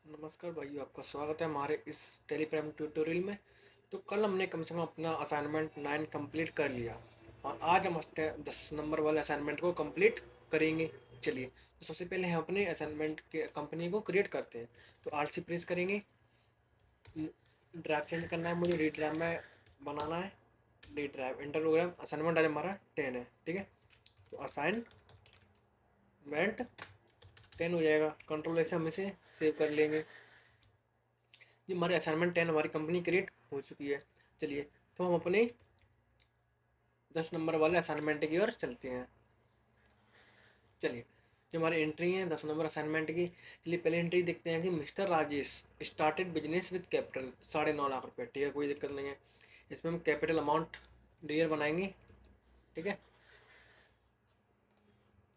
नमस्कार भाइयों, आपका स्वागत है हमारे इस टेलीग्राम ट्यूटोरियल में। तो कल हमने कम से कम अपना असाइनमेंट 9 कंप्लीट कर लिया और आज हम 10 नंबर वाले असाइनमेंट को कंप्लीट करेंगे। चलिए, तो सबसे पहले हम अपने असाइनमेंट के कंपनी को क्रिएट करते हैं। तो आर सी प्रेस करेंगे, ड्राइव चेंज करना है, मुझे डी ड्राइव में बनाना है। D drive enter program assignment आज हमारा 10 है, ठीक है। तो असाइनमेंट 10 हो जाएगा। कंट्रोल ऐसे हम इसे सेव कर लेंगे। ये हमारे असाइनमेंट 10 हमारी कंपनी क्रिएट हो चुकी है। चलिए, तो हम अपने 10 नंबर वाले असाइनमेंट की ओर चलते हैं। चलिए, जो हमारी एंट्री है 10 नंबर असाइनमेंट की। चलिए, पहले एंट्री देखते हैं कि mister Rajesh started business with capital 9.5 lakh रुपये। ठीक है, कोई दिक्कत नहीं है। इसमें हम कैपिटल अमाउंट डियर बनाएंगे, ठीक है।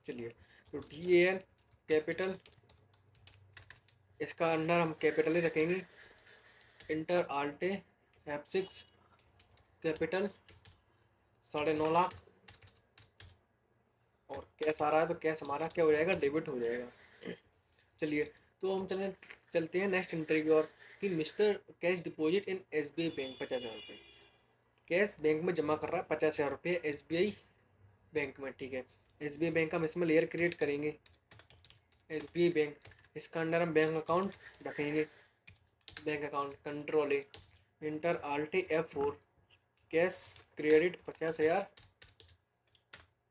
चलिए, तो डी ए एल कैपिटल, इसका अंडर हम कैपिटल ही रखेंगे। Enter alt F6 capital 9.5 lakh. और कैश आ रहा है तो कैश हमारा क्या हो जाएगा, डेबिट हो जाएगा। चलिए, तो हम चलते हैं नेक्स्ट एंट्री की ओर कि mister cash deposit in SBI bank 50,000 रुपये। कैश बैंक में जमा कर रहा है 50,000 रुपये SBI बैंक में, ठीक है। SBI बैंक का हम इसमें लेयर क्रिएट करेंगे। SBI बैंक, इसका अंडर हम बैंक अकाउंट रखेंगे। Bank account control A enter alt F4 cash credit 50,000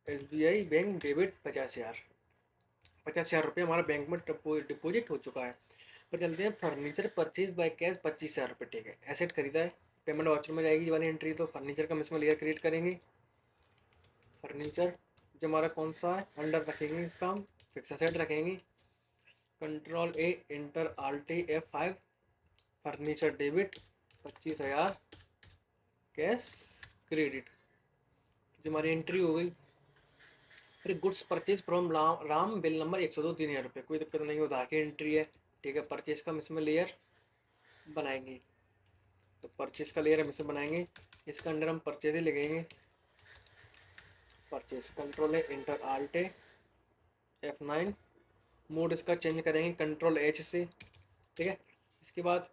SBI bank debit 50,000 हमारा बैंक में डिपॉजिट हो चुका है। पर चलते हैं फर्नीचर परचेज बाय कैश 25,000 रुपये, ठीक है। एसेट खरीदा है, पेमेंट वाउचर में जाएगी वाली एंट्री। तो फर्नीचर का हम इसमें लेयर क्रिएट करेंगे। फर्नीचर जो हमारा कौन सा है, अंडर रखेंगे, इसका हम फिक्स एसेट रखेंगे। Control A enter alt F5 furniture debit 25,000 cash credit, जो हमारी एंट्री हो गई। फिर goods purchase from Ram bill number 102 3,000 रुपये, कोई दिक्कत नहीं, उधार की एंट्री है, ठीक है। परचेज का हम इसमें लेयर बनाएंगे। तो परचेज का लेयर हम इसे बनाएंगे, इसका अंडर हम परचेज ही लिखेंगे। परचेज कंट्रोल है इंटर आल्टे F9 मोड इसका चेंज करेंगे कंट्रोल H से, ठीक है। इसके बाद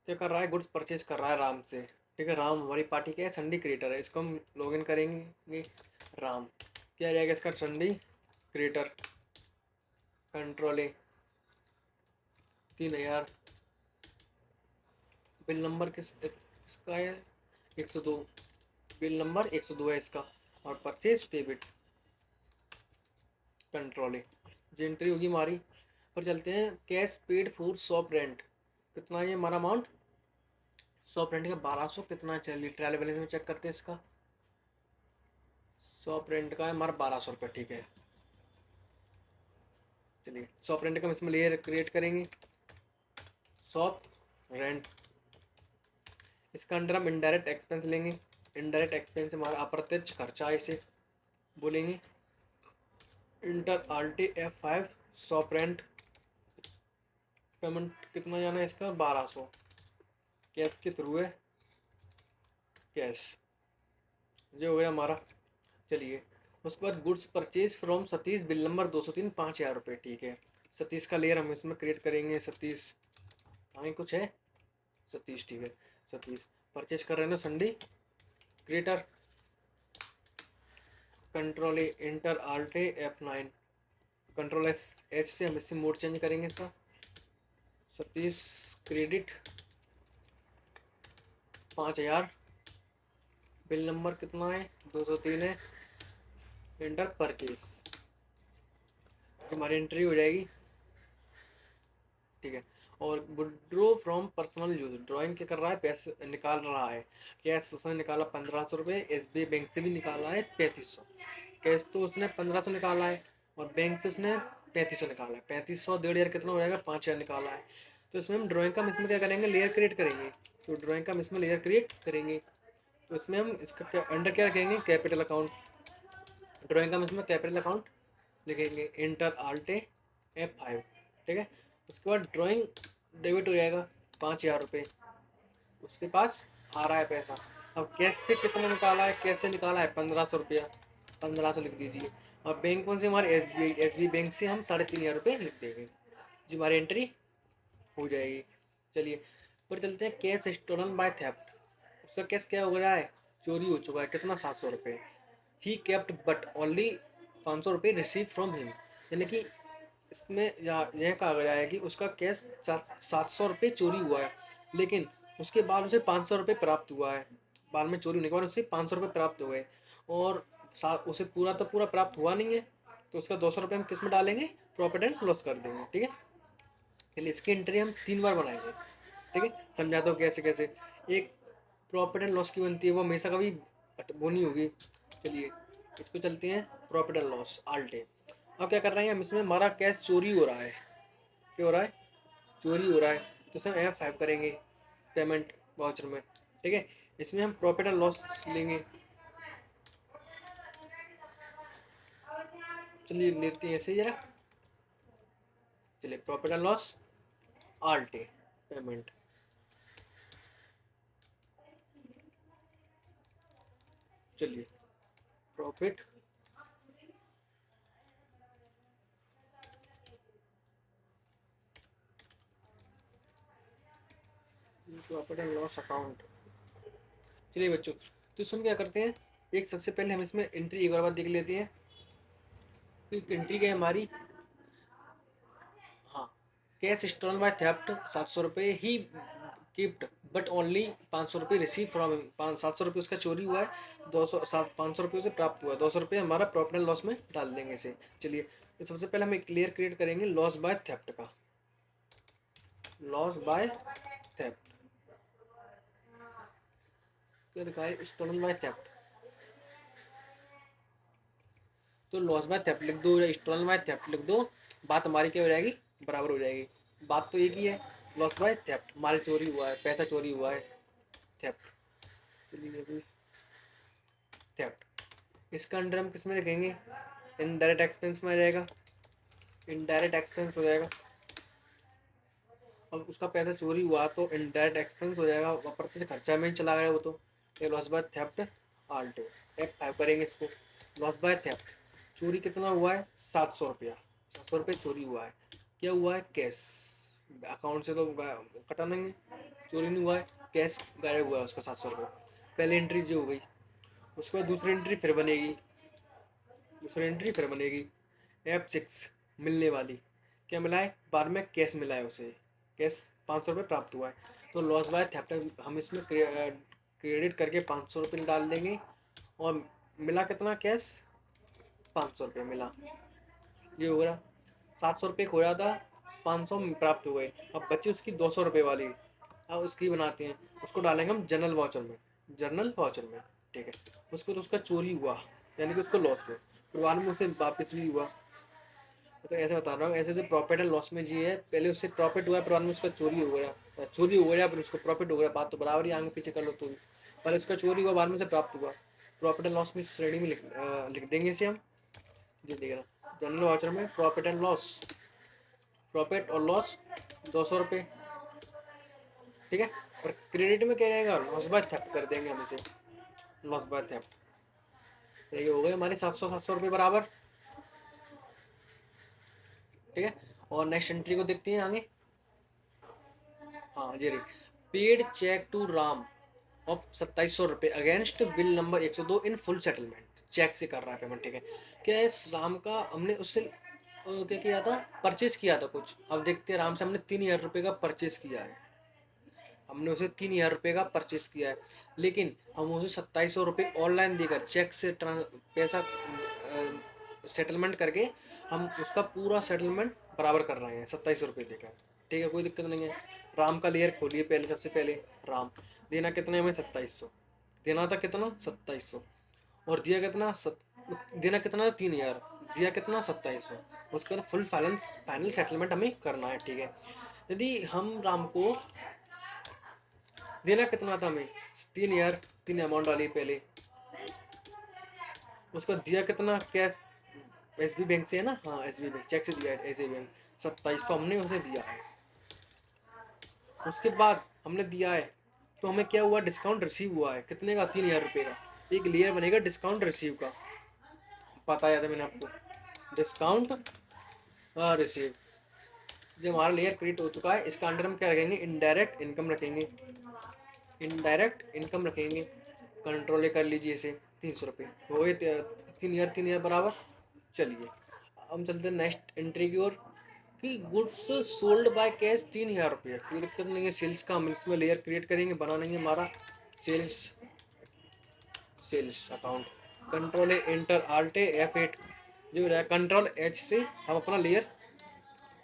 क्या कर रहा है, गुड्स परचेज कर रहा है राम से, ठीक है। राम हमारी पार्टी क्या है, संडी क्रिएटर है, इसको हम लॉगिन करेंगे। राम क्या जाएगा इसका, sundry creditor control A 3,000। Bill number किसका है, 102, बिल नंबर 102 है इसका। और परचेज डेबिट कंट्रोल है, जो एंट्री होगी हमारी। पर चलते हैं cash paid for shop rent, कितना है हमारा अमाउंट शॉप रेंट का 1200 कितना है। चलिए ट्रायल बैलेंस में चेक करते हैं इसका। शॉप रेंट का है हमारा 1200 रुपये, ठीक है। चलिए, शॉप रेंट का हम इसमें लेयर क्रिएट करेंगे। शॉप रेंट, इसका अंडर हम इनडायरेक्ट एक्सपेंस लेंगे। इनडायरेक्ट एक्सपेंस हमारा अप्रत्यक्ष खर्चा है, इसे बोलेंगे। Enter alt F5 shop rent, payment कितना जाना है इसका, 1200 कैश के थ्रू है, कैश जो हो गया हमारा। चलिए, उसके बाद goods purchase from Satish bill number 203 5,000 रुपये, ठीक है। सतीश का लेयर हम इसमें क्रिएट करेंगे। सतीश आगे कुछ है, सतीश, ठीक है। सतीश परचेज कर रहे हैं ना, sundry creditor control enter alt F9 control H से हम इससे मोड चेंज करेंगे इसका। सतीश क्रेडिट 5,000, बिल नंबर कितना है 203 है, इंटर परचेज, हमारी एंट्री हो जाएगी, ठीक है। और withdraw from personal use, drawing क्या कर रहा है, पैसे निकाल रहा है। कैश उसने निकाला 1,500 रुपये, SBI बैंक से भी निकाला है 3,500। कैश तो उसने 1,500 निकाला है और बैंक से उसने 3,500 निकाला है। 3,500 1,500 कितना हो जाएगा, 5,000 निकाला है। तो इसमें हम ड्राइंग का इसमें क्या करेंगे, लेयर क्रिएट करेंगे। तो ड्राइंग का इसमें लेयर क्रिएट करेंगे। तो इसमें हम इसका अंडर क्या रखेंगे, कैपिटल अकाउंट। ड्राइंग का इसमें कैपिटल अकाउंट लिखेंगे। इंटर आल्टे F5, ठीक है। उसके बाद ड्राइंग डेबिट हो जाएगा 5,000 रुपये, उसके पास आ रहा है पैसा। अब कैश से कितना निकाला है, कैसे निकाला है 1,500 रुपया, 1,500 लिख दीजिए। और बैंक कौन से हमारे SBI, SBI बैंक से हम 3,500 रुपये लिख देंगे। जी हमारी एंट्री हो जाएगी। चलिए पर चलते हैं कैश स्टोलन बाय थेफ्ट। उसका कैश क्या हो गया है, चोरी हो चुका है। कितना, 700 रुपये। ही केप्ट बट ओनली 500 रुपये रिसीव फ्रॉम हिम, यानी कि इसमें यह कहा गया है कि उसका कैश 700 रुपये चोरी हुआ है, लेकिन उसके बाद उसे 500 रुपये प्राप्त हुआ है। बाद में चोरी होने के बाद उसे 500 रुपये प्राप्त हुए, और उसे पूरा तो पूरा प्राप्त हुआ नहीं है, तो उसका 200 रुपये हम किस में डालेंगे, प्रॉफिट एंड लॉस कर देंगे। ठीक है, चलिए इसकी एंट्री हम 3 बार बनाएंगे। ठीक है, समझाता हूँ कैसे कैसे। एक प्रॉफिट एंड लॉस की बनती है, वो हमेशा कभी वो नहीं होगी। चलिए इसको चलते हैं प्रॉफिट एंड लॉस आल्टे। अब क्या कर रहे हैं हम, इसमें हमारा कैश चोरी हो रहा है। क्या हो रहा है, चोरी हो रहा है, तो इसमें F5 करेंगे पेमेंट वाउचर में। ठीक है, इसमें हम प्रॉफिट एंड लॉस लेंगे। चलिए लेते हैं ऐसे जरा। चलिए प्रॉफिट एंड लॉस आल्टे पेमेंट। चलिए profit profit and loss account. चलिए बच्चों, तो इसमें क्या करते हैं, एक सबसे पहले हम इसमें एंट्री एक बार देख लेते हैं। तो एंट्री क्या है हमारी, हाँ, कैश स्टोलन बाय थेफ्ट 700 रुपये ही कीप्ट बट ओनली 500 रुपये रिसीव फ्रॉम, 700 रुपये उसका चोरी हुआ है, 500 रुपये उसे प्राप्त हुआ है, 200 रुपये हमारा प्रॉफिट एंड लॉस में डाल देंगे इसे। चलिए तो सबसे पहले हम एक क्लियर क्रिएट करेंगे लॉस बाय थेफ्ट का। लॉस बाय थेफ्ट क्या लिखा है, स्टोलन बाय थेफ्ट। तो लॉस बाय थेफ्ट लिख दो या स्टोलन बाय थेफ्ट लिख दो, बात हमारी क्या हो जाएगी, बराबर हो जाएगी। बात तो एक ही है, लॉस बाय थेफ्ट, माल चोरी हुआ है, पैसा चोरी हुआ है, थेफ्ट। थेफ्ट इसका अंडर हम किस में लिखेंगे, इनडायरेक्ट एक्सपेंस में आ जाएगा, इनडायरेक्ट एक्सपेंस हो जाएगा। अब उसका पैसा चोरी हुआ तो इनडायरेक्ट एक्सपेंस हो जाएगा, अप्रत्यक्ष खर्चा में ही चला गया वो तो। ये loss by theft Alto F5 करेंगे इसको। लॉस बाय थेफ्ट, चोरी कितना हुआ है, 700 रुपया, 700 रुपये चोरी हुआ है। क्या हुआ है, कैश अकाउंट से तो कटा नहीं है, चोरी नहीं हुआ है, कैश गायब हुआ है उसका 700 रुपये। पहली एंट्री जो हो गई, उसके बाद दूसरी एंट्री फिर बनेगी, दूसरी एंट्री फिर बनेगी F6 मिलने वाली। क्या मिला है, बाद में कैश मिला है उसे, कैश 500 रुपये प्राप्त हुआ है। तो लॉस बाय थेफ्ट हम इसमें क्रेडिट करके 500 रुपये डाल देंगे, और मिला कितना, कैश 500 रुपये मिला। ये हो गया, 700 रुपये खोया था, 500 प्राप्त हुए, अब बची उसकी 200 रुपये वाली। अब उसकी बनाते हैं, उसको डालेंगे हम जनरल वाउचर में, जर्नल वाउचर में। ठीक है, उसको तो उसका चोरी हुआ, यानी कि उसको लॉस हुआ, फिर बाद में उसे वापस भी हुआ। तो ऐसे बता रहा हूँ, ऐसे जो प्रॉफिट एंड लॉस में जी है, पहले उससे प्रॉफिट हुआ, फिर बाद में उसका चोरी हो गया, चोरी हो गया फिर उसको प्रॉफिट हो गया, बात तो बराबर ही आगे पीछे कर लो। तो पहले उसका चोरी हुआ, बाद में से प्राप्त हुआ। प्रॉफिट एंड लॉस में श्रेणी में लिख देंगे इसे हम। जी लिख रहा, जनरल वाउचर में प्रॉफिट एंड लॉस, प्रॉफिट और लॉस 200 रुपये। ठीक है, और क्रेडिट में क्या रहेगा, लॉस बाय थेफ्ट कर देंगे हम इसे, लॉस बाय थेफ्ट। ये हो गए हमारे 700 बराबर। ठीक है, और नेक्स्ट एंट्री को देखते हैं आगे। हाँ जी, paid cheque to Ram of 2700 रुपये against bill number 102 in full settlement, cheque से कर रहा है पेमेंट। ठीक है, क्या इस राम का हमने उससे क्या किया था, परचेज किया था कुछ। अब देखते हैं, राम से हमने 3000 रुपये का परचेज किया है, हमने उसे 3000 रुपये का परचेस किया है, लेकिन हम उसे 2700 रुपये ऑनलाइन देकर चेक से पैसा सेटलमेंट करके हम उसका पूरा सेटलमेंट बराबर कर रहे हैं 2700 रुपये देकर। ठीक है, कोई दिक्कत नहीं है। राम का लेयर खोलिए पहले, सबसे पहले राम देना कितना है हमें, 2700 देना था, कितना 2700, और दिया कितना देना कितना था, 3000, दिया कितना 2700। उसके बाद फुल फाइनल सेटलमेंट हमें करना है। ठीक है, यदि हम राम को देना कितना था हमें, 3000, 3 अमाउंट डाली पहले, उसको दिया कितना कैश, एसबी बैंक से है ना, हाँ एसबी बैंक, चेक से दिया है एसबी बैंक, 2700 हमने उसे दिया है। उसके बाद हमने दिया है, तो हमें क्या हुआ, डिस्काउंट रिसीव हुआ है, कितने का, 3000 रुपये का। एक लेयर बनेगा डिस्काउंट रिसीव का, बताया था मैंने आपको, डिस्काउंट रिसीव। जो हमारा लेयर क्रिएट हो चुका है, इसका अंडर हम क्या रखेंगे, इनडायरेक्ट इनकम रखेंगे, इनडायरेक्ट इनकम रखेंगे। कंट्रोल ए कर लीजिए इसे, 300 रुपये हो गए, 3 ईयर बराबर। चलिए हम चलते हैं नेक्स्ट एंट्री की ओर, कि गुड्स सोल्ड बाय कैश 3,000 रुपये, कोई दिक्कत नहीं है। सेल्स का हम इसमें लेयर क्रिएट करेंगे, बना लेंगे हमारा sales, sales account. Control A enter alt F8, जो है कंट्रोल H से हम अपना लेयर,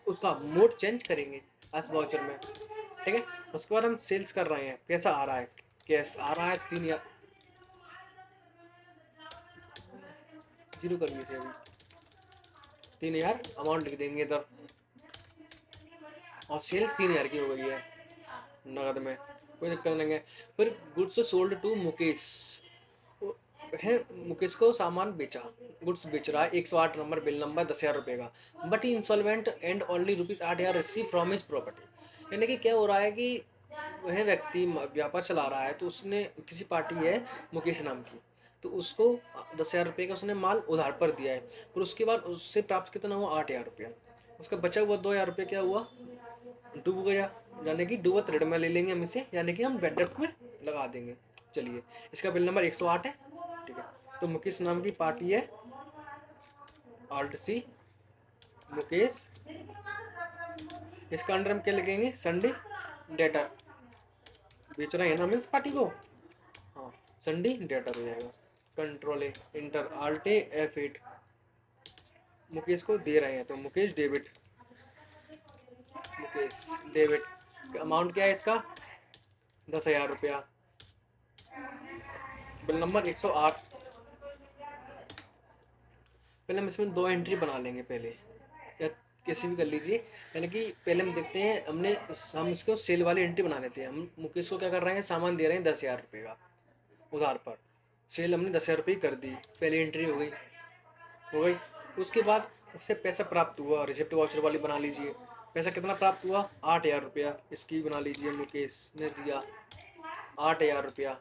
उसका मोड चेंज करेंगे एस वाउचर में, ठीक है। उसके बाद हम सेल्स कर रहे हैं, कैसा आ रहा है, कैश आ रहा है 3,000, जीरो कर लीजिए अभी, 3,000 अमाउंट लिख देंगे इधर, और सेल्स 3,000 की हो गई है नगद में, कोई दिक्कत नहीं है। फिर गुड्स सोल्ड टू मुकेश है, मुकेश को सामान बेचा, गुड्स बेच रहा है, 108 नंबर बिल नंबर, 10,000 रुपये का, but insolvent and only ₹8,000 receive from his property. यानी कि क्या हो रहा है कि वह व्यक्ति व्यापार चला रहा है, तो उसने किसी पार्टी है मुकेश नाम की, तो उसको 10,000 रुपये का उसने माल उधार पर दिया है, फिर उसके बाद उससे प्राप्त कितना हुआ, 8,000 रुपया। उसका बचा हुआ 2,000 रुपये क्या हुआ, डूब गया, यानी कि डूबत ऋण में ले लेंगे हम इसे, यानी कि हम बेड डेप्ट में लगा देंगे। चलिए इसका बिल नंबर 108 है, ठीक है। तो मुकेश नाम की पार्टी है, आल्ट सी मुकेश, इसका अंडर हम क्या लिखेंगे, संडे डेटर, बेच रहे हैं ना हम इस पार्टी को, हाँ संडे डेटर हो जाएगा। Control A enter alt F8, Mukesh को दे रहे हैं तो Mukesh debit, Mukesh debit, amount क्या है इसका, 10,000 रुपया, बिल नंबर 108। पहले हम इसमें 2 एंट्री बना लेंगे पहले, या कैसे भी कर लीजिए, यानी कि पहले हम देखते हैं, हम इसको सेल वाली एंट्री बना लेते हैं। हम मुकेश को क्या कर रहे हैं, सामान दे रहे हैं 10,000 रुपये का उधार पर, सेल हमने 10,000 रुपये कर दी, पहली एंट्री हो गई, हो गई। उसके बाद उससे पैसा प्राप्त हुआ, रिसिप्ट वाउचर वाली बना लीजिए, पैसा कितना प्राप्त हुआ, 8,000 रुपया, इसकी बना लीजिए, मुकेश ने दिया 8,000 रुपया।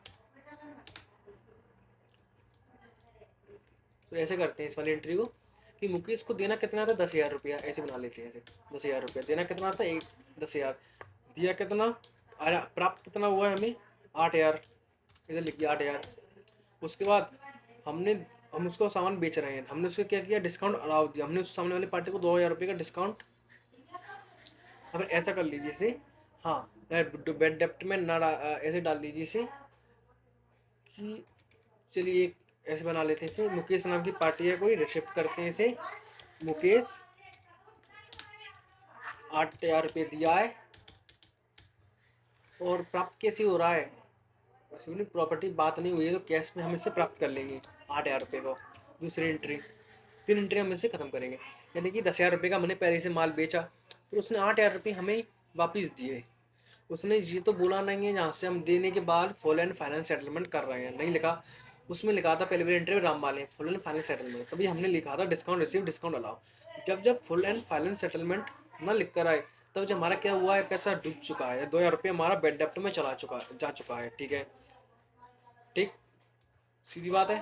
तो ऐसे करते हैं इस वाली एंट्री को, कि मुकेश को देना कितना था, 10,000 रुपया, ऐसे बना लेते हैं ऐसे, 10,000 रुपया देना कितना था, 10,000, दिया कितना, प्राप्त कितना हुआ है हमें, 8,000, इधर लिख दिया 8,000। उसके बाद हमने, हम उसको सामान बेच रहे हैं, हमने उसको क्या किया, डिस्काउंट अलाउ दिया, हमने उस सामने वाली पार्टी को 2,000 रुपये का डिस्काउंट। अब ऐसा कर लीजिए इसे, हाँ बेड डेप्ट में ना ऐसे डाल दीजिए इसे, कि चलिए ऐसे बना लेते हैं इसे, मुकेश नाम की पार्टी है कोई, रिसिप्ट करते हैं इसे, मुकेश 8,000 रुपये दिया है, और प्राप्त कैसे हो रहा है, प्रॉपर्टी बात नहीं हुई है, तो कैश में हम इसे प्राप्त कर लेंगे 8,000 रुपये को। दूसरी एंट्री, 3 एंट्री हम इसे खत्म करेंगे, यानी कि 10,000 रुपये का हमने पहले से माल बेचा, फिर उसने 8,000 रुपये हमें वापस दिए। उसने ये तो बोला नहीं है यहाँ से हम देने के बाद फुल एंड फाइनेंस सेटलमेंट कर रहे हैं, नहीं लिखा, उसमें लिखा था पहले वाली एंट्री में राम वाले फुल एंड फाइनेंस सेटलमेंट, तभी हमने लिखा था डिस्काउंट रिसीव डिस्काउंट अलाउ। जब जब फुल एंड फाइनेंस सेटलमेंट ना लिख कर आए, तब जब हमारा क्या हुआ है, पैसा डूब चुका है, 2,000 रुपये हमारा बेड डेप्ट में चला चुका है, जा चुका है, ठीक है, ठीक, सीधी बात है।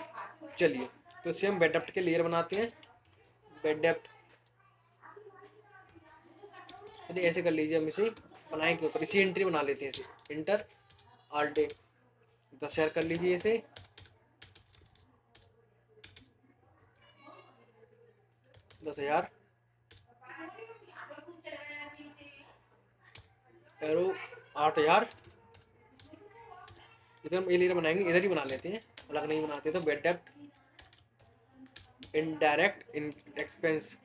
चलिए तो इसे हम बेड डेप्ट के लेयर बनाते हैं, बेड डेप्ट, ऐसे कर लीजिए, हम इसे बनाए के ऊपर इसी एंट्री बना लेते हैं इसे, इंटर आल्टे 10,000 कर लीजिए इसे, 10,000 एरो 8,000, इधर हम लेयर बनाएंगे, इधर ही बना लेते हैं, अलग नहीं बनाते, तो बेड डेप्ट indirect expense,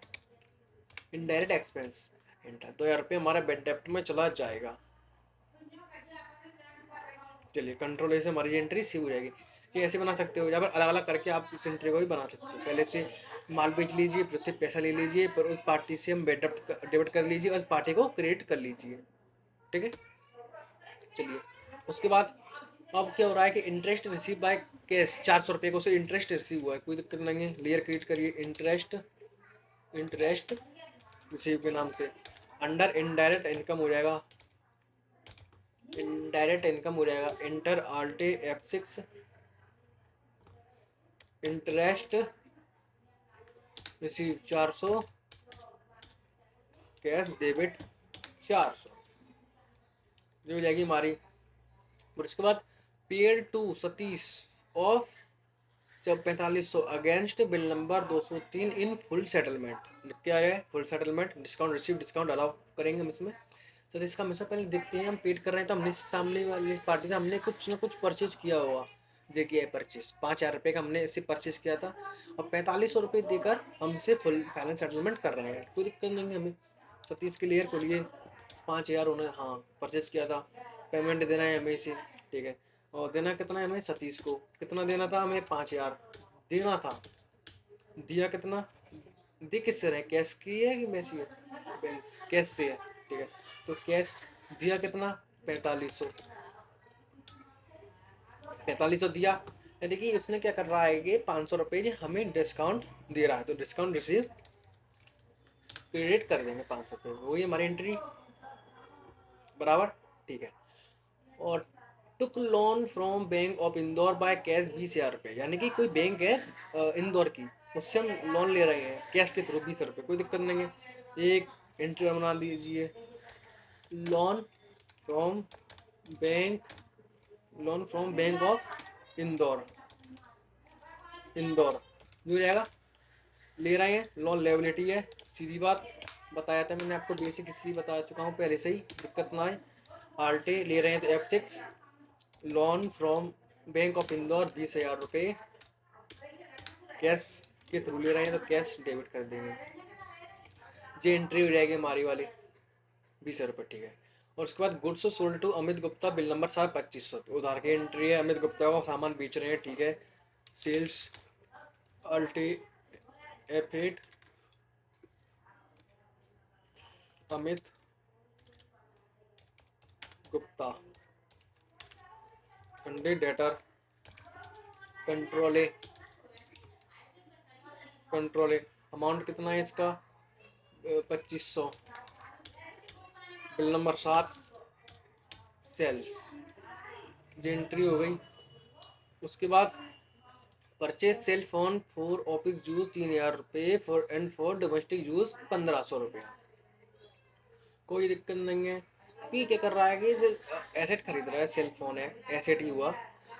indirect expense enter, 2,000 रुपये हमारा बेड डेप्ट में चला जाएगा। चलिए कंट्रोल ए से हमारी एंट्री सेव हो जाएगी। ये ऐसे बना सकते हो, या फिर अलग अलग करके आप इस एंट्री को भी बना सकते हो, पहले से माल बेच लीजिए, फिर उससे पैसा ले लीजिए, फिर उस पार्टी से हम डेबिट कर लीजिए, और उस पार्टी को क्रिएट कर लीजिए, ठीक है। चलिए उसके बाद अब क्या हो रहा है कि इंटरेस्ट रिसीव बाय कैश 400 रुपये को, से इंटरेस्ट रिसीव हुआ है, कोई दिक्कत नहीं है, लेयर क्रिएट करिए, इंटरेस्ट, इंटरेस्ट रिसीव के नाम से, अंडर इनडायरेक्ट इनकम हो जाएगा, इनडायरेक्ट इनकम हो जाएगा, enter alt F6, interest receive 400, cash debit 400 जो हो जाएगी हमारी। और इसके बाद पेड टू सतीश ऑफ जब 4500 अगेंस्ट बिल नंबर 203 इन फुल सेटलमेंट। क्या है full settlement? Discount receive, discount allow करेंगे हम इसमें। तो इसका हमेशा पहले देखते हैं हम पेड कर रहे हैं तो हमने सामने वाली पार्टी से हमने कुछ ना कुछ परचेज किया हुआ। देखिए परचेज 5000 रुपये का हमने इससे परचेज किया था और 4500 रुपये देकर हमसे फुल फाइनेंस सेटलमेंट कर रहे हैं। कोई दिक्कत नहीं है हमें। सतीश क्लियर को लिए 5000 उन्होंने हाँ परचेज किया था, पेमेंट देना है हमें इसे, ठीक है। और देना कितना है हमें? सतीश को कितना देना था? हमें 5000 देना था। दिया कितना? दे किससे रहे? कैश की है कि वैसी है? बैंक कैश से है, ठीक है। तो कैश दिया कितना? 4500। 4500 दिया, यानी कि उसने क्या कर रहा है कि 500 रुपये हमें डिस्काउंट दे रहा है, तो डिस्काउंट रिसीव क्रेडिट कर देंगे 500 रुपये। वही हमारी एंट्री बराबर, ठीक है। और took loan from bank of Indore by cash 20,000 रुपये, यानी कि कोई बैंक है इंदौर की, उससे हम लोन ले रहे हैं कैश के थ्रू 20,000 रुपये। कोई दिक्कत नहीं है। एक एंट्री बना लीजिए, loan from bank, loan from bank of Indore, Indore जो रहेगा ले रहे हैं। लोन लेबिलिटी है, सीधी बात बताया था मैंने आपको, बेसिक इसलिए बता चुका हूँ पहले से ही, दिक्कत ना है। आरटी ले रहे हैं तो F6, loan from bank of Indore 20,000 रुपये कैश के थ्रू ले रहे हैं तो कैश डेबिट कर देंगे। ये एंट्री हो जाएगी हमारी वाली 20,000 रुपये, ठीक है। और उसके बाद goods sold to Amit Gupta bill number 2500, उधार की एंट्री है। अमित गुप्ता को सामान बेच रहे हैं, ठीक है। Sales alt F8 Amit Gupta, sundry debtor control A, control A. Amount कितना है इसका? 2500। बिल नंबर 7 सेल्स, ये एंट्री हो गई। उसके बाद purchase cell phone for office use 3,000 रुपये for and for domestic use 1500 रुपये। कोई दिक्कत नहीं है। कि क्या कर रहा है कि एसेट खरीद रहा है, सेल फोन है एसेट ही हुआ,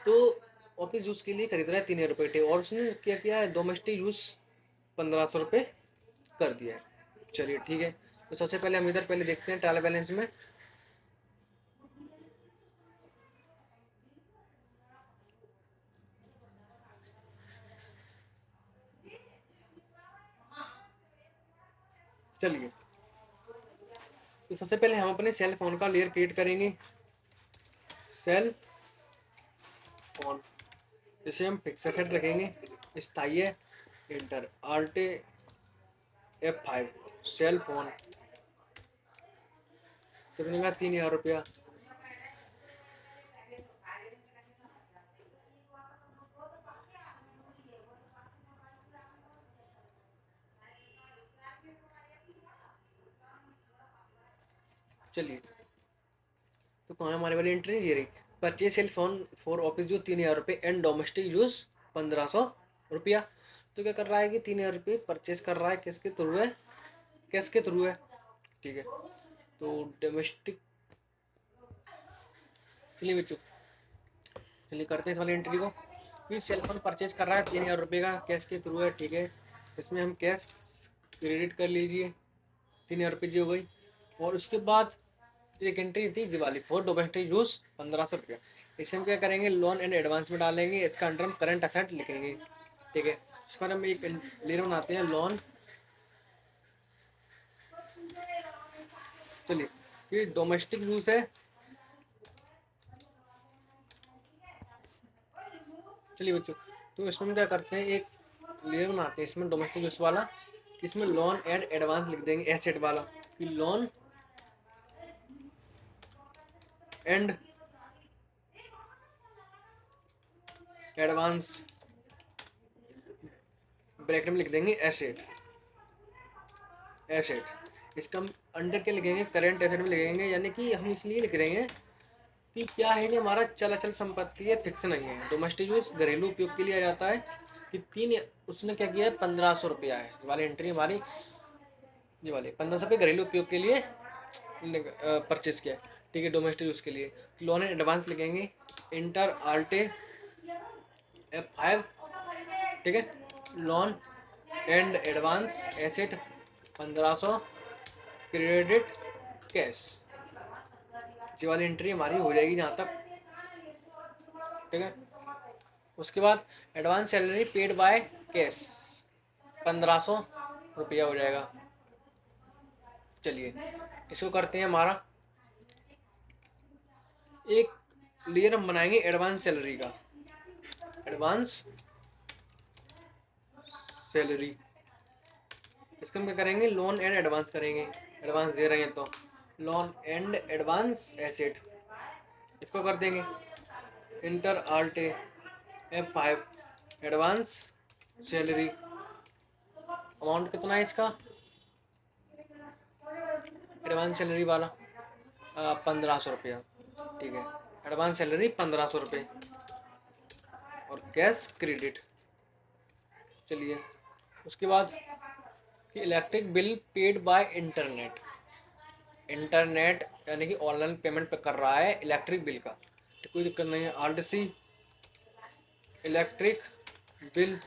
तो ऑफिस यूज के लिए खरीद रहा है 3,000 रुपये, और उसने क्या किया है डोमेस्टिक यूज 1500 रुपये कर दिया है। चलिए ठीक है। तो सबसे पहले हम इधर पहले देखते हैं ट्रायल बैलेंस में। चलिए, तो सबसे पहले हम अपने सेल फोन का लेयर क्रिएट करेंगे। सेल फोन, इसे हम फिक्स सेट रखेंगे, स्थाई है। Inter alt F5 cell phone कितने का? 3,000 रुपया। चलिए, तो कहाँ हमारी वाली एंट्री ये रही। Purchase cell phone for office use 3,000 रुपये एंड डोमेस्टिक यूज 1500 रुपया। तो क्या कर रहा है कि 3,000 रुपये परचेज कर रहा है, किसके थ्रू है? कैश के थ्रू है, ठीक है। तो डोमेस्टिक, चलिए बच्चों, चलिए करते हैं इस वाली एंट्री को। फिर सेल फोन परचेज कर रहा है 3,000 रुपये का, कैश के थ्रू है, ठीक है। इसमें हम कैश क्रेडिट कर लीजिए, 3,000 रुपये जी हो गई। और उसके बाद एक एंट्री थी दिवाली फॉर डोमेस्टिक यूज 1500 रुपया। इसे हम क्या करेंगे? लोन एंड एडवांस में डालेंगे, इसका अंडर हम करंट असेट लिखेंगे, ठीक है। इसका हम एक लेयर बनाते हैं, लोन। चलिए, कि डोमेस्टिक यूज है, चलिए बच्चों, तो इसमें हम क्या करते हैं एक लेयर बनाते हैं इसमें डोमेस्टिक यूज वाला, इसमें लोन एंड एडवांस लिख देंगे एसेट वाला, कि लोन एंड एडवांस ब्रैकेट में लिख देंगे एसेट, एसेट। इसका हम अंडर के लिखेंगे करंट एसेट में लिखेंगे, यानी कि हम इसलिए लिख रहे हैं कि क्या है कि हमारा चल अचल संपत्ति है, फिक्स नहीं है। डोमेस्टिक यूज घरेलू उपयोग के लिए आ जाता है कि तीन, उसने क्या किया है 1500 रुपया है वाली एंट्री हमारी, ये वाले 1500 रुपये घरेलू उपयोग के लिए परचेस किया है, ठीक है, डोमेस्टिक यूज़ के लिए। लोन एंड एडवांस लिखेंगे इंटर आल्टे F5, ठीक है, loan and advance asset 1500, credit cash. ये वाली एंट्री हमारी हो जाएगी जहाँ तक, ठीक है। उसके बाद advance salary paid by cash 1500 रुपया हो जाएगा। चलिए इसको करते हैं हमारा एक लेयर हम बनाएंगे एडवांस सैलरी का। एडवांस सैलरी, इसका हम क्या करेंगे, लोन एंड एडवांस करेंगे। एडवांस दे रहे हैं तो लोन एंड एडवांस एसेट, इसको कर देंगे enter alt F5, advance salary. Amount कितना है इसका, एडवांस सैलरी वाला 1500 रुपया, ठीक है, एडवांस सैलरी 1500 रुपये और कैश क्रेडिट। चलिए उसके बाद कि electric bill paid by internet, internet यानी कि ऑनलाइन पेमेंट पे कर रहा है इलेक्ट्रिक बिल का, तो कोई दिक्कत नहीं है। आल्ट सी इलेक्ट्रिक बिल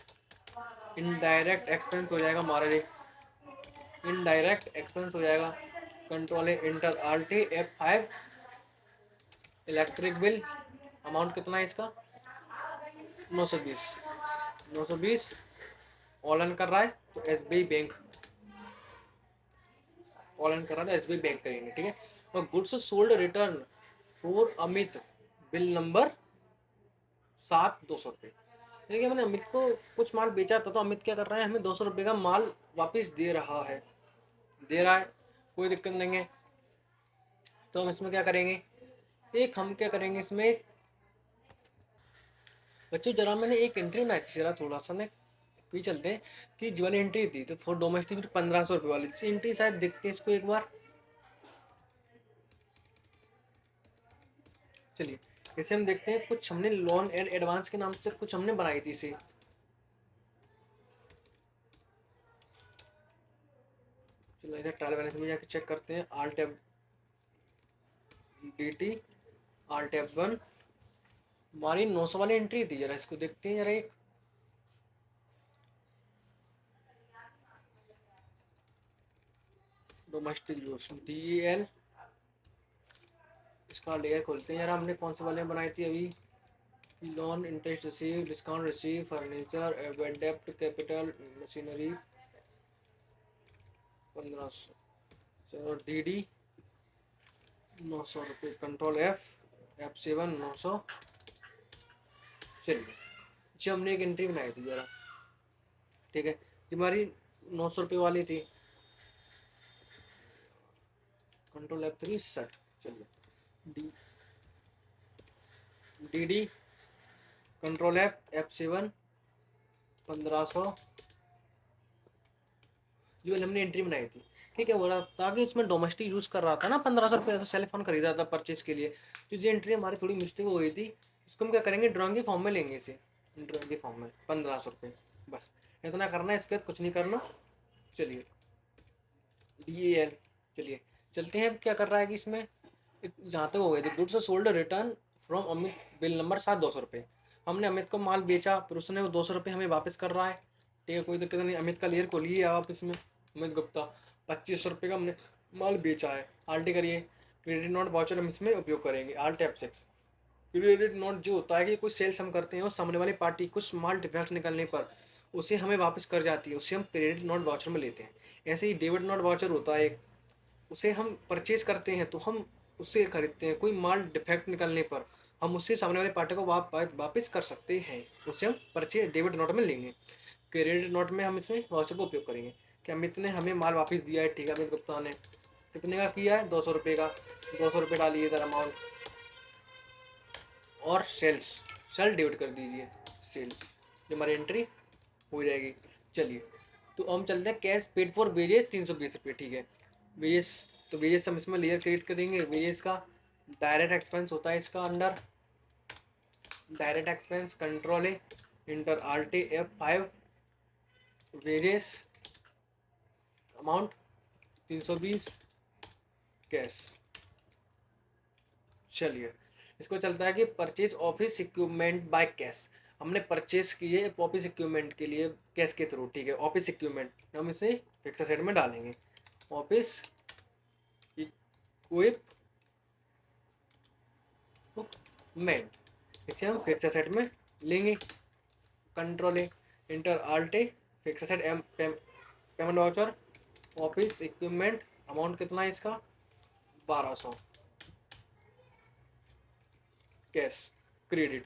इनडायरेक्ट एक्सपेंस हो जाएगा हमारे लिए, इनडायरेक्ट एक्सपेंस हो जाएगा। कंट्रोल है enter alt F5, electric bill amount कितना है इसका 920, 920 ऑनलाइन कर रहा है तो SBI बैंक, ऑनलाइन कर रहा है तो SBI बैंक करेंगे, ठीक है। और goods sold return for Amit, bill number 7 200 रुपये, ठीक है। मैंने अमित को कुछ माल बेचा था तो अमित क्या कर रहा है, हमें 200 रुपये का माल वापस दे रहा है, दे रहा है, कोई दिक्कत नहीं है। तो हम इसमें क्या करेंगे, एक हम क्या करेंगे इसमें बच्चों, जरा मैंने एक एंट्री बनाई थी, जरा थोड़ा सा ना भी चलते हैं कि जो वाली एंट्री थी तो फॉर डोमेस्टिक 1500 रुपये वाली एंट्री, शायद देखते हैं इसको एक बार। चलिए इसे हम देखते हैं, कुछ हमने लोन एंड एडवांस के नाम से कुछ हमने बनाई थी इसे। चलो इसे ट्रायल बैलेंस में जाके चेक करते हैं। Alt F DT alt F1, हमारी 900 वाली एंट्री थी, जरा इसको देखते हैं जरा एक। डोमेस्टिक यूज DEL, इसका लेयर खोलते हैं जरा, हमने कौन से वाले बनाई थी अभी कि loan interest receive discount receive furniture डेप्ट कैपिटल मशीनरी 1500। चलो DD 900 रुपये, कंट्रोल F7 900। चलिए जी हमने एक एंट्री बनाई थी जरा, ठीक है, ये हमारी 900 रुपये वाली थी, कंट्रोल F3 सेट। चलिए DD कंट्रोल F7 1500, जो हमने एंट्री बनाई थी, ठीक है। हो रहा था कि इसमें डोमेस्टिक यूज़ कर रहा था ना, 1500 रुपये सेल फोन खरीदा था परचेज के लिए, तो ये एंट्री हमारी थोड़ी मिस्टेक हो गई थी। इसको हम क्या करेंगे, ड्राइंग के फॉर्म में लेंगे इसे, ड्राइंग के फॉर्म में 1500 रुपये, बस इतना करना है, इसके बाद कुछ नहीं करना। चलिए DEL, चलिए चलते हैं। अब क्या कर रहा है कि इसमें जहाँ तक हो गए थे, goods sold return from Amit, bill number 7 200 रुपये, हमने अमित को माल बेचा, फिर उसने वो 200 रुपये हमें वापस कर रहा है, ठीक है, कोई दिक्कत नहीं। अमित का लेयर को लिए आप इसमें, अमित गुप्ता 2500 रुपये का हमने माल बेचा है। आल्टी करिए, क्रेडिट नोट वाउचर हम इसमें उपयोग करेंगे। आल्ट F6, क्रेडिट नोट जो होता है कि कोई सेल्स हम करते हैं और सामने वाली पार्टी कुछ माल डिफेक्ट निकलने पर उसे हमें वापस कर जाती है, उसे हम क्रेडिट नोट वाउचर में लेते हैं। ऐसे ही डेबिट नोट वाउचर होता है एक, उसे हम परचेज करते हैं तो हम उससे खरीदते हैं, कोई माल डिफेक्ट निकलने पर हम उससे सामने वाले पार्टी को वापस कर सकते हैं, उसे हम परचेज डेबिट नोट में लेंगे। क्रेडिट नोट में हम इसमें वाउचर का उपयोग करेंगे कि अमित ने हमें माल वापस दिया है, ठीक है, अमित गुप्ता ने कितने का किया है 200 रुपये का, 200 रुपये डालिए इधर अमाउंट, और सेल्स सेल डेबिट कर दीजिए, सेल्स, जो हमारी एंट्री हो जाएगी। चलिए तो हम चलते हैं कैश पेड फॉर वेजेस 320 रुपये, ठीक है, वेजेस, तो वेजेस हम इसमें लेयर क्रिएट करेंगे। वेजेस का डायरेक्ट एक्सपेंस होता है इसका अंडर, डायरेक्ट एक्सपेंस कंट्रोल है enter alt F5, wages amount 320, cash. चलिए, इसको चलता है कि purchase office equipment by cash. हमने परचेस किए ऑफिस इक्विपमेंट के लिए कैश के थ्रू, ठीक है। ऑफिस इक्विपमेंट हम इसे फिक्स एसेट में डालेंगे। ऑफिस इक्विपमेंट, इसे हम फिक्स एसेट में लेंगे। Control A, enter alt A, fix asset M payment voucher, office equipment, amount कितना है इसका 1200, कैश क्रेडिट,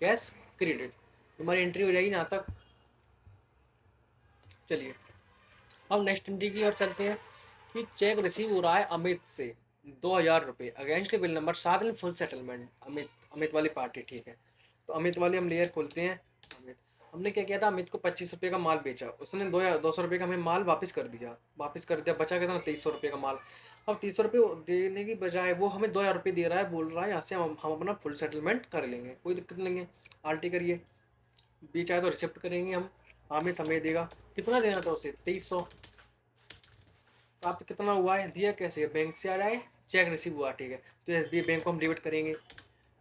कैश क्रेडिट। तुम्हारी एंट्री हो जाएगी यहाँ तक। चलिए, अब नेक्स्ट एंट्री की ओर चलते हैं कि चेक रिसीव हो रहा है अमित से 2000 रुपये अगेंस्ट बिल नंबर 7 इन फुल सेटलमेंट। अमित वाली पार्टी, ठीक है। तो अमित वाली हम लेयर खोलते हैं। अमित, हमने क्या किया था, अमित को 25 रुपये का माल बेचा, उसने 200 रुपये का हमें माल वापस कर दिया, बचा कितना 2300 रुपये का माल। अब 2300 रुपये देने की बजाय वो हमें 2000 रुपये दे रहा है, बोल रहा है यहाँ से हम अपना फुल सेटलमेंट कर लेंगे, कोई दिक्कत नहीं है। आल्टी करिए, बेचा है तो रिसिप्ट करेंगे हम। अमित हमें देगा, कितना देना था उसे 2300। प्राप्त कितना हुआ है, दिया कैसे, बैंक से आ रहा है, चेक रिसीव हुआ, ठीक है। तो एसबीआई बैंक को हम डेबिट करेंगे,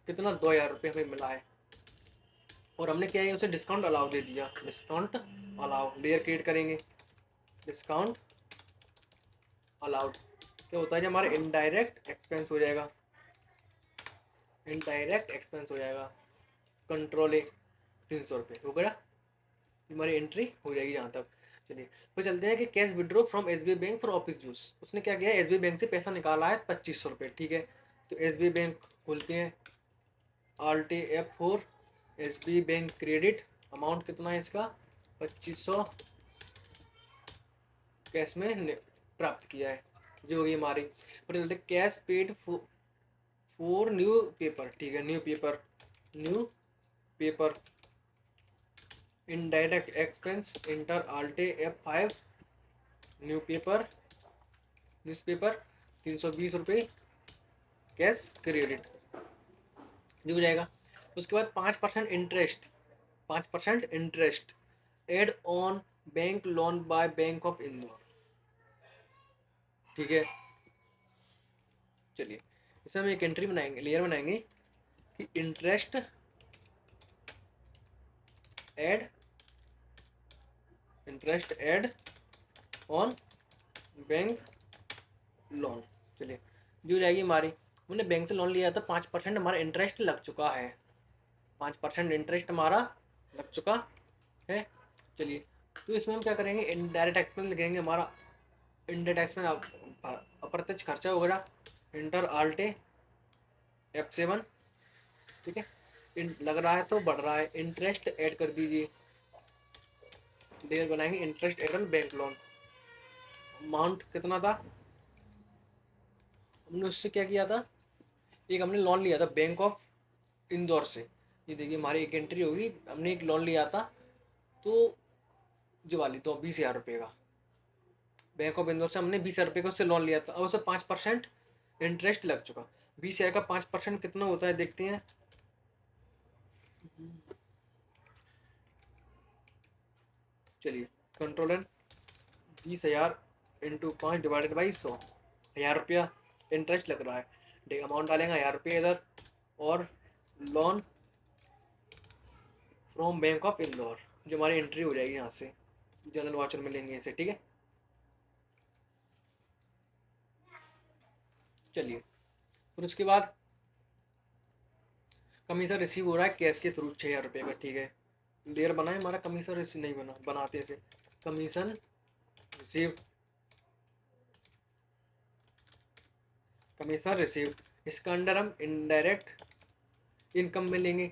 कितना 2000 रुपये हमें मिला है। और हमने क्या है, उसे डिस्काउंट अलाउ दे दिया, डिस्काउंट अलाउ, लेयर क्रिएट करेंगे, डिस्काउंट अलाउड। क्या होता है, जब हमारा इनडायरेक्ट एक्सपेंस हो जाएगा, इनडायरेक्ट एक्सपेंस हो जाएगा। कंट्रोल ए, 300 रुपये हो गया, हमारी एंट्री हो जाएगी यहाँ तक। चलिए, फिर चलते हैं कि cash withdraw from SBI bank for office use. उसने क्या किया, एसबीआई बैंक से पैसा निकाला है 2500 रुपये, ठीक है। तो एसबीआई बैंक खोलते हैं, आल्टी F4, SBI bank credit, amount कितना है इसका 2500, कैश में प्राप्त किया है, जो होगी हमारी। फिर चलते cash paid for new paper, ठीक है। New paper indirect expense, enter alt F5, newspaper 320 रुपये, कैश क्रेडिट, जो हो जाएगा। उसके बाद 5% interest add on bank loan by bank of Indore, ठीक है। चलिए, इसे हम एक एंट्री बनाएंगे, लेयर बनाएंगे कि interest add on bank loan. चलिए, जो हो जाएगी हमारी, हमने बैंक से लोन लिया था, 5% हमारा इंटरेस्ट लग चुका है, 5% इंटरेस्ट हमारा लग चुका है। चलिए, तो इसमें हम क्या करेंगे, इनडायरेक्ट एक्सपेंस लिखेंगे, हमारा इनडायरेक्ट एक्सपेंस अप्रत्यक्ष खर्चा वगैरह, इंटर आल्टे F7, ठीक है। लग रहा है तो बढ़ रहा है, इंटरेस्ट ऐड कर दीजिए, लेयर बनाएंगे, interest add on bank loan. Amount कितना था, हमने उससे क्या किया था, एक हमने लोन लिया था बैंक ऑफ इंदौर से। ये देखिए, हमारी एक एंट्री होगी, हमने एक लोन लिया था, तो जो वाली तो 20,000 रुपये का, बैंक ऑफ इंदौर से हमने 20,000 रुपये का उससे लोन लिया था, और उसे 5% इंटरेस्ट लग चुका। 20,000 का 5% कितना होता है, देखते हैं। चलिए, control N, 20,000 into 5 divided by 100, 1,000 रुपया इंटरेस्ट लग रहा है, ठीक। अमाउंट डालेंगे 1,000 रुपये इधर, और loan from bank of Indore, जो हमारी एंट्री हो जाएगी यहाँ से, जनरल वाचर में लेंगे इसे, ठीक है। चलिए, फिर उसके बाद कमीशन रिसीव हो रहा है कैश के थ्रू 6,000 रुपये का, ठीक है। लेयर बनाए, हमारा कमीशन रिसीव नहीं बना, बनाते इसे, कमीशन रिसीव, कमीशन रिसीव, इसका अंडर हम इनडायरेक्ट इनकम में लेंगे,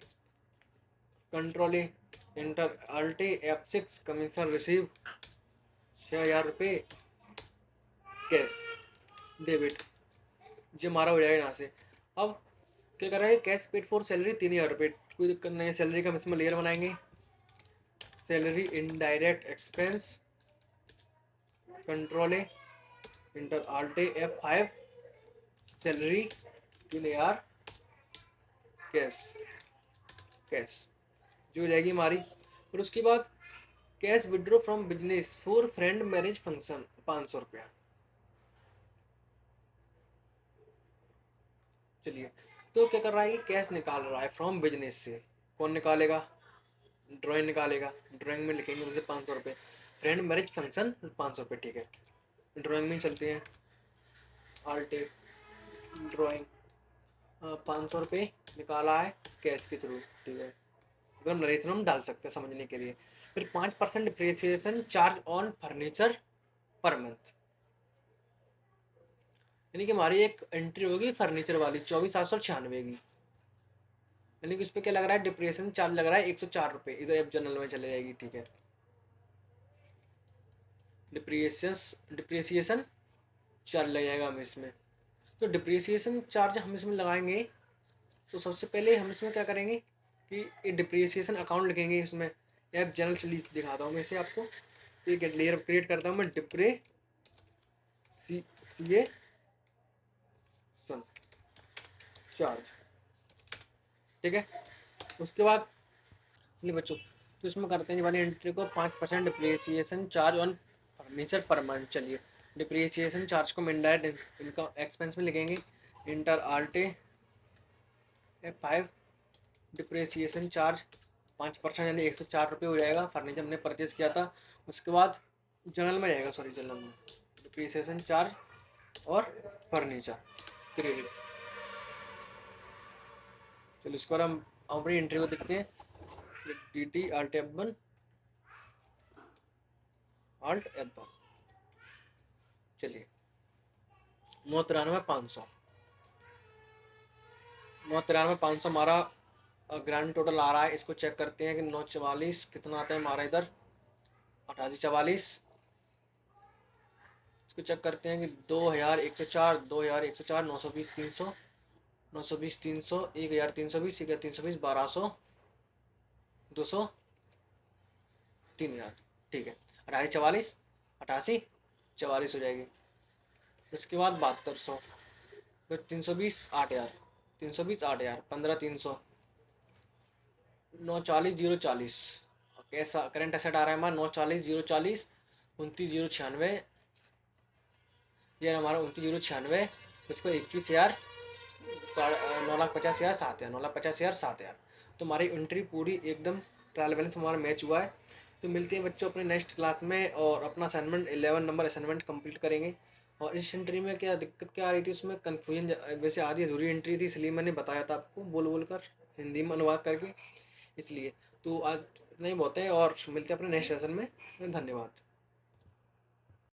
control A, enter alt F6, commission receive 6,000 रुपये, कैश डेबिट, जो हमारा हो जाएगा यहाँ से। अब क्या कर रहे हैं, कैश पेड फॉर सैलरी 3,000 रुपये, कोई दिक्कत नहीं है, सैलरी का हम इसमें लेयर बनाएंगे, salary indirect expense, control A, enter alt F5, salary 3,000, cash, जो हो जाएगी हमारी। फिर उसके बाद cash withdraw from business for friend marriage function 500 रुपया, चलिए, तो क्या कर रहा है कि कैश निकाल रहा है फ्रॉम बिजनेस से। कौन निकालेगा? ड्राइंग निकालेगा। ड्राइंग में लिखेंगे मुझे 500 रुपये, फ्रेंड मैरिज फंक्शन 500 रुपये, ठीक है। ड्राइंग में चलते हैं, आर्ट ड्राइंग 500 रुपये निकाला है कैश के थ्रू, ठीक है। अगर नरेशन हम डाल सकते हैं समझने के लिए। फिर 5% depreciation charge on furniture per month, यानी कि हमारी एक एंट्री होगी फर्नीचर वाली 24,896 की, यानी कि उस पर क्या लग रहा है, डिप्रिसिएशन चार्ज लग रहा है 104 रुपये, इधर एफ जनरल में चले जाएगी, ठीक है। डिप्रिसिएशन चार्ज लग जाएगा हमें इसमें। तो डिप्रिसिएशन चार्ज हम इसमें लगाएंगे, तो सबसे पहले हम इसमें क्या करेंगे कि ये डिप्रिसिएशन अकाउंट लिखेंगे इसमें। एफ जनरल चलिए दिखाता हूँ मैं इसे आपको। एक लेयर क्रिएट करता हूँ मैं, डिप्रिसिएशन चार्ज, ठीक है। उसके बाद चलिए बच्चों, तो इसमें करते हैं वाली एंट्री को 5% depreciation charge on furniture per month. चलिए, डिप्रिसिएशन चार्ज को हम इनडायरेक्ट इनका एक्सपेंस में लिखेंगे, इंटर आल्टे 5 डिप्रिसिएशन चार्ज 5% यानी 104 रुपये हो जाएगा। फर्नीचर हमने परचेज किया था। उसके बाद जनरल में जाएगा, सॉरी जनरल में डिप्रिसिएशन चार्ज और फर्नीचर क्रेडिट। चलो इसके बाद हम अपनी एंट्री को देखते हैं, DT Alt F1 Alt F1। चलिए 993,500 हमारा ग्रैंड टोटल आ रहा है। इसको चेक करते हैं कि 944 कितना आता है हमारा इधर, 8844। इसको चेक करते हैं कि 2104, 2104, 920, 300, 920, 300, 1320, 1320, 1200, 200, 3000, ठीक है। 8844, 8844 हो जाएगी। उसके बाद 7200, फिर 320, 8000, 320, 8000, 15,300, 940,040। कैसा करंट एसेट आ रहा है हमारा 940,040, 29,096, ये हमारा 29,096। इसको 21,000, 9,50,000, 7,000, 9,50,000, 7,000। तो हमारी एंट्री पूरी एकदम ट्रायल बैलेंस हमारा मैच हुआ है। तो मिलते हैं बच्चों अपने नेक्स्ट क्लास में, और अपना असाइनमेंट 11 नंबर असाइनमेंट कंप्लीट करेंगे। और इस एंट्री में क्या दिक्कत क्या आ रही थी, उसमें कन्फ्यूजन, वैसे आधी अधूरी एंट्री थी, इसलिए मैंने बताया था आपको बोल बोल कर, हिंदी में अनुवाद करके, इसलिए। तो आज इतना ही बहुत है, और मिलते हैं अपने नेक्स्ट सेशन में। धन्यवाद।